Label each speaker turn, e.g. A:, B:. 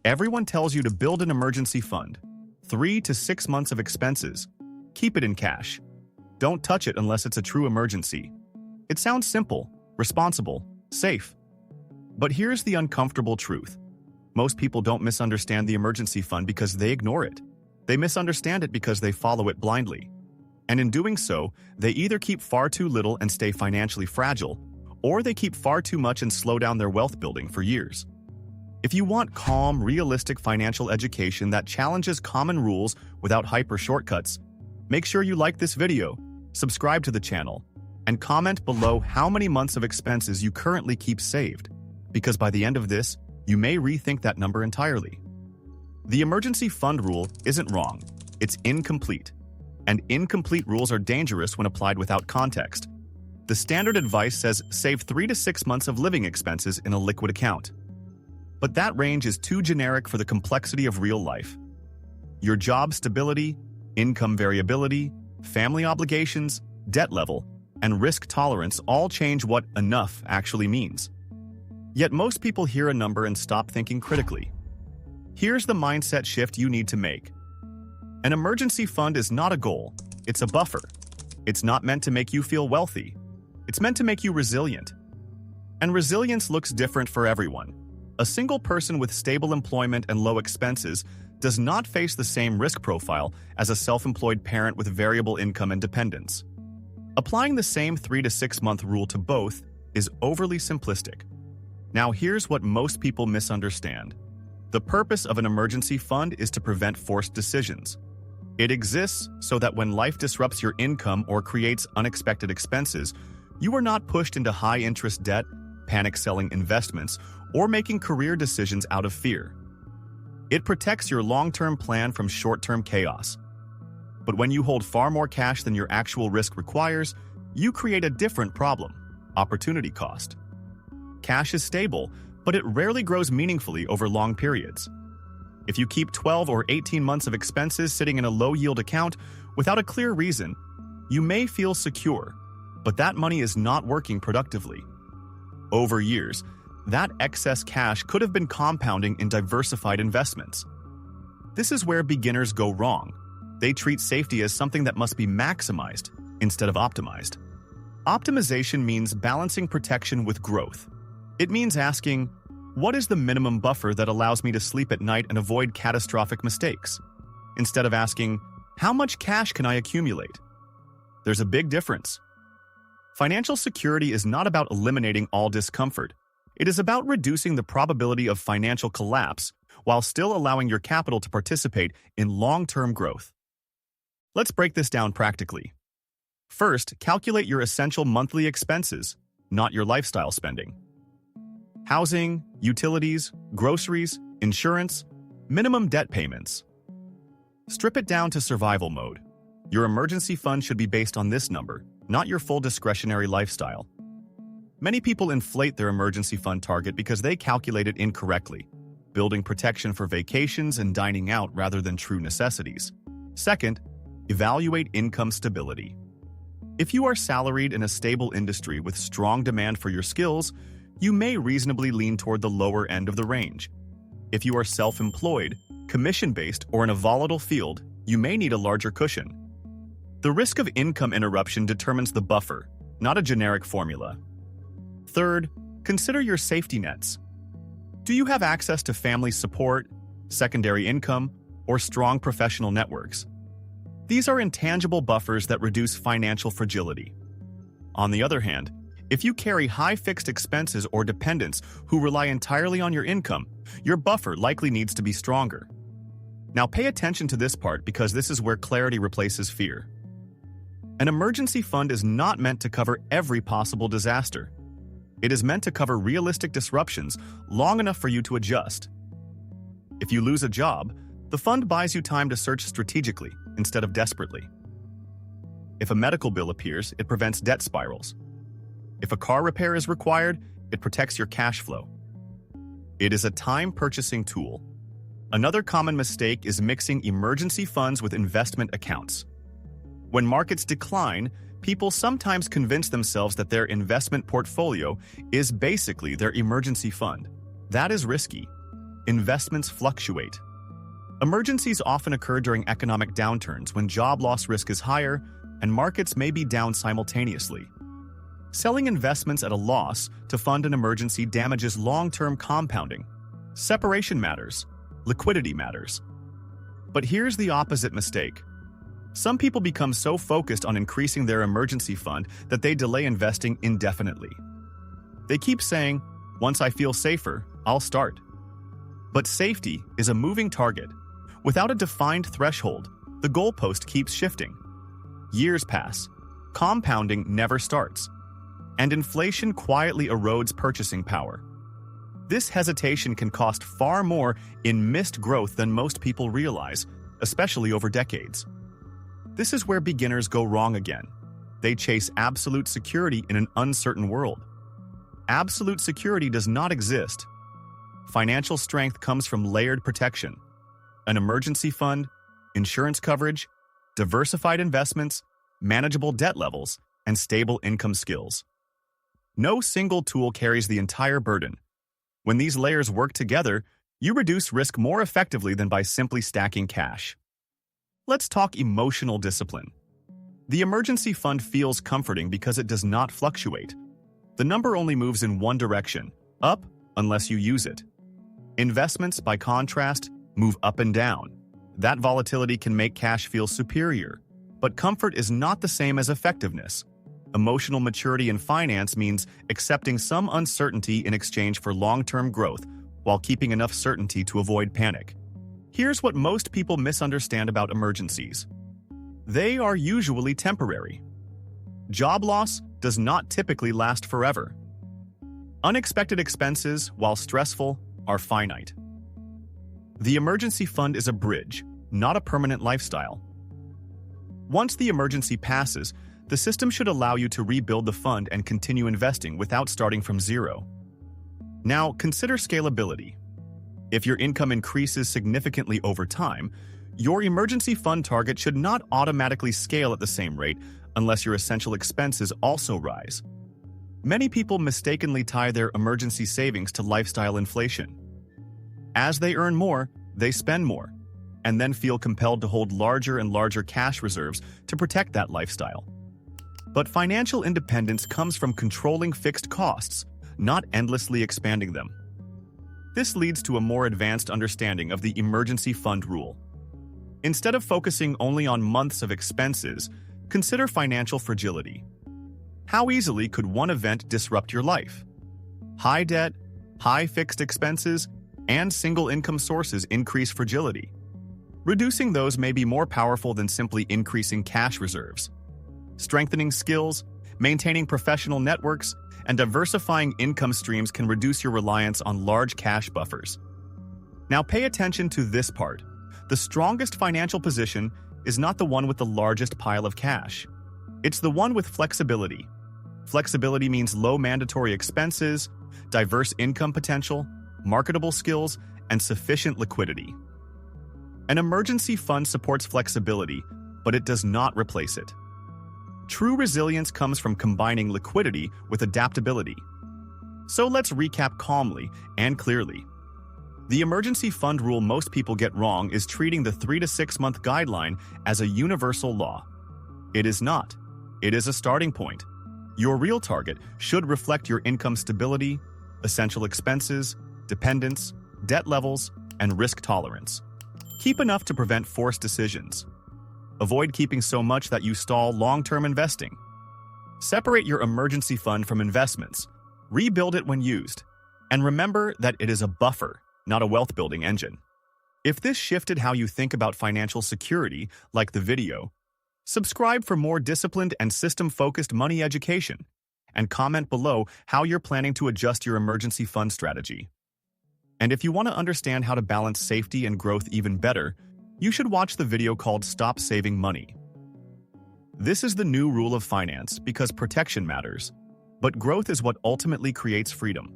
A: Everyone tells you to build an emergency fund. 3 to 6 months of expenses. Keep it in cash. Don't touch it unless it's a true emergency. It sounds simple, responsible, safe. But here's the uncomfortable truth. Most people don't misunderstand the emergency fund because they ignore it. They misunderstand it because they follow it blindly. And in doing so, they either keep far too little and stay financially fragile, or they keep far too much and slow down their wealth building for years. If you want calm, realistic financial education that challenges common rules without hype or shortcuts, make sure you like this video, subscribe to the channel, and comment below how many months of expenses you currently keep saved, because by the end of this, you may rethink that number entirely. The emergency fund rule isn't wrong, it's incomplete. And incomplete rules are dangerous when applied without context. The standard advice says save 3 to 6 months of living expenses in a liquid account. But that range is too generic for the complexity of real life. Your job stability, income variability, family obligations, debt level, and risk tolerance all change what enough actually means. Yet most people hear a number and stop thinking critically. Here's the mindset shift you need to make. An emergency fund is not a goal, it's a buffer. It's not meant to make you feel wealthy. It's meant to make you resilient. And resilience looks different for everyone. A single person with stable employment and low expenses does not face the same risk profile as a self-employed parent with variable income and dependence. Applying the same 3 to 6 month rule to both is overly simplistic. Now here's what most people misunderstand. The purpose of an emergency fund is to prevent forced decisions. It exists so that when life disrupts your income or creates unexpected expenses, you are not pushed into high-interest debt, panic-selling investments, or making career decisions out of fear. It protects your long-term plan from short-term chaos. But when you hold far more cash than your actual risk requires, you create a different problem: opportunity cost. Cash is stable, but it rarely grows meaningfully over long periods. If you keep 12 or 18 months of expenses sitting in a low-yield account without a clear reason, you may feel secure, but that money is not working productively. Over years, that excess cash could have been compounding in diversified investments. This is where beginners go wrong. They treat safety as something that must be maximized instead of optimized. Optimization means balancing protection with growth. It means asking, what is the minimum buffer that allows me to sleep at night and avoid catastrophic mistakes? Instead of asking, how much cash can I accumulate? There's a big difference. Financial security is not about eliminating all discomfort. It is about reducing the probability of financial collapse while still allowing your capital to participate in long-term growth. Let's break this down practically. First, calculate your essential monthly expenses, not your lifestyle spending. Housing, utilities, groceries, insurance, minimum debt payments. Strip it down to survival mode. Your emergency fund should be based on this number, not your full discretionary lifestyle. Many people inflate their emergency fund target because they calculate it incorrectly, building protection for vacations and dining out rather than true necessities. Second, evaluate income stability. If you are salaried in a stable industry with strong demand for your skills, you may reasonably lean toward the lower end of the range. If you are self-employed, commission-based, or in a volatile field, you may need a larger cushion. The risk of income interruption determines the buffer, not a generic formula. Third, consider your safety nets. Do you have access to family support, secondary income, or strong professional networks? These are intangible buffers that reduce financial fragility. On the other hand, if you carry high fixed expenses or dependents who rely entirely on your income, your buffer likely needs to be stronger. Now pay attention to this part because this is where clarity replaces fear. An emergency fund is not meant to cover every possible disaster. It is meant to cover realistic disruptions long enough for you to adjust. If you lose a job, the fund buys you time to search strategically instead of desperately. If a medical bill appears, it prevents debt spirals. If a car repair is required, it protects your cash flow. It is a time-purchasing tool. Another common mistake is mixing emergency funds with investment accounts. When markets decline, people sometimes convince themselves that their investment portfolio is basically their emergency fund. That is risky. Investments fluctuate. Emergencies often occur during economic downturns when job loss risk is higher and markets may be down simultaneously. Selling investments at a loss to fund an emergency damages long-term compounding. Separation matters. Liquidity matters. But here's the opposite mistake. Some people become so focused on increasing their emergency fund that they delay investing indefinitely. They keep saying, "Once I feel safer, I'll start." But safety is a moving target. Without a defined threshold, the goalpost keeps shifting. Years pass. Compounding never starts. And inflation quietly erodes purchasing power. This hesitation can cost far more in missed growth than most people realize, especially over decades. This is where beginners go wrong again. They chase absolute security in an uncertain world. Absolute security does not exist. Financial strength comes from layered protection. An emergency fund, insurance coverage, diversified investments, manageable debt levels, and stable income skills. No single tool carries the entire burden. When these layers work together, you reduce risk more effectively than by simply stacking cash. Let's talk emotional discipline. The emergency fund feels comforting because it does not fluctuate. The number only moves in one direction, up, unless you use it. Investments, by contrast, move up and down. That volatility can make cash feel superior. But comfort is not the same as effectiveness. Emotional maturity in finance means accepting some uncertainty in exchange for long-term growth while keeping enough certainty to avoid panic. Here's what most people misunderstand about emergencies. They are usually temporary. Job loss does not typically last forever. Unexpected expenses, while stressful, are finite. The emergency fund is a bridge, not a permanent lifestyle. Once the emergency passes, the system should allow you to rebuild the fund and continue investing without starting from zero. Now, consider scalability. If your income increases significantly over time, your emergency fund target should not automatically scale at the same rate unless your essential expenses also rise. Many people mistakenly tie their emergency savings to lifestyle inflation. As they earn more, they spend more, and then feel compelled to hold larger and larger cash reserves to protect that lifestyle. But financial independence comes from controlling fixed costs, not endlessly expanding them. This leads to a more advanced understanding of the emergency fund rule. Instead of focusing only on months of expenses, consider financial fragility. How easily could one event disrupt your life? High debt, high fixed expenses, and single income sources increase fragility. Reducing those may be more powerful than simply increasing cash reserves. Strengthening skills, maintaining professional networks, and diversifying income streams can reduce your reliance on large cash buffers. Now pay attention to this part. The strongest financial position is not the one with the largest pile of cash. It's the one with flexibility. Flexibility means low mandatory expenses, diverse income potential, marketable skills, and sufficient liquidity. An emergency fund supports flexibility, but it does not replace it. True resilience comes from combining liquidity with adaptability. So let's recap calmly and clearly. The emergency fund rule most people get wrong is treating the 3 to 6 month guideline as a universal law. It is not. It is a starting point. Your real target should reflect your income stability, essential expenses, dependence, debt levels, and risk tolerance. Keep enough to prevent forced decisions. Avoid keeping so much that you stall long-term investing. Separate your emergency fund from investments. Rebuild it when used. And remember that it is a buffer, not a wealth-building engine. If this shifted how you think about financial security, like the video, subscribe for more disciplined and system-focused money education, and comment below how you're planning to adjust your emergency fund strategy. And if you want to understand how to balance safety and growth even better, you should watch the video called Stop Saving Money. This is the new rule of finance because protection matters, but growth is what ultimately creates freedom.